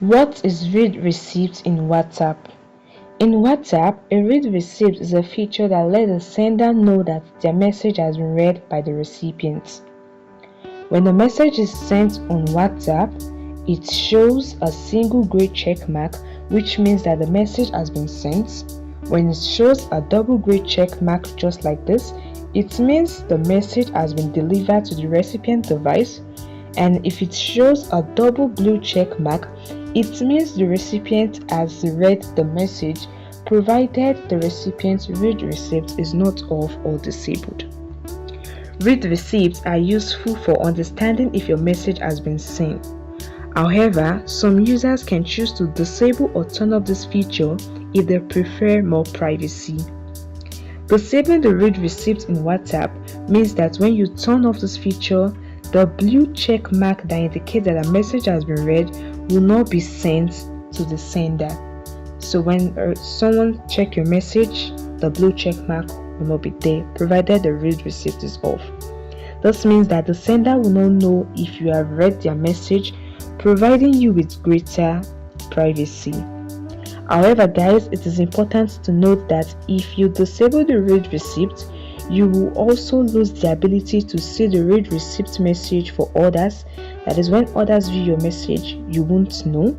What is read receipt in WhatsApp? In WhatsApp, a read receipt is a feature that lets the sender know that their message has been read by the recipient. When the message is sent on WhatsApp, it shows a single gray check mark, which means that the message has been sent. When it shows a double gray check mark just like this, it means the message has been delivered to the recipient device. And if it shows a double blue check mark, it means the recipient has read the message, provided the recipient's read receipt is not off or disabled. Read receipts are useful for understanding if your message has been seen. However, some users can choose to disable or turn off this feature if they prefer more privacy. Disabling the read receipt in WhatsApp means that when you turn off this feature, the blue check mark that indicates that a message has been read will not be sent to the sender. So when someone checks your message, the blue check mark will not be there, provided the read receipt is off. This means that the sender will not know if you have read their message, providing you with greater privacy. However, guys, it is important to note that if you disable the read receipt, you will also lose the ability to see the read receipt message for others. That is, when others view your message, you won't know.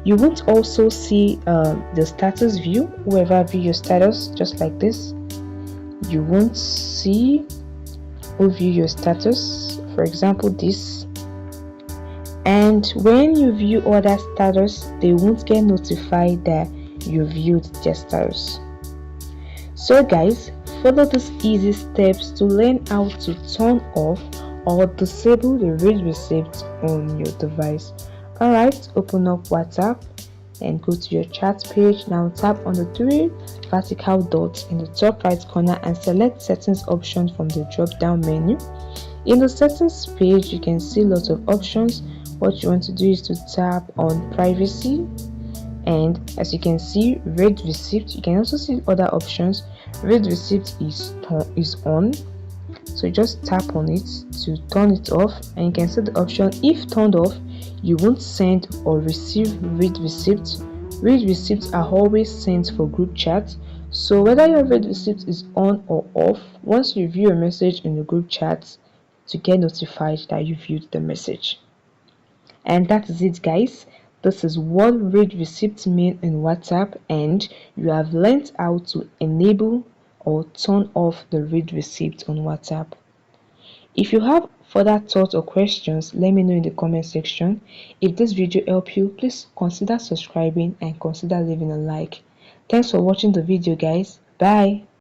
You won't also see the status view. Whoever view your status, just like this, you won't see who view your status. For example, this. And when you view other status, they won't get notified that you viewed their status. So guys, follow these easy steps to learn how to turn off or disable the read receipt on your device. Alright, open up WhatsApp and go to your chat page. Now tap on the three vertical dots in the top right corner and select settings option from the drop down menu. In the settings page, you can see lots of options. What you want to do is to tap on privacy, and as you can see, read receipt. You can also see other options. Read receipt is on, so just tap on it to turn it off, and you can see the option if turned off, you won't send or receive read receipts. Read receipts are always sent for group chat, so whether your read receipt is on or off, once you view a message in the group chat, to get notified that you viewed the message. And that is it, guys. This is what read receipts mean in WhatsApp, and you have learned how to enable or turn off the read receipt on WhatsApp. If you have further thoughts or questions, let me know in the comment section. If this video helped you, please consider subscribing and consider leaving a like. Thanks for watching the video, guys. Bye.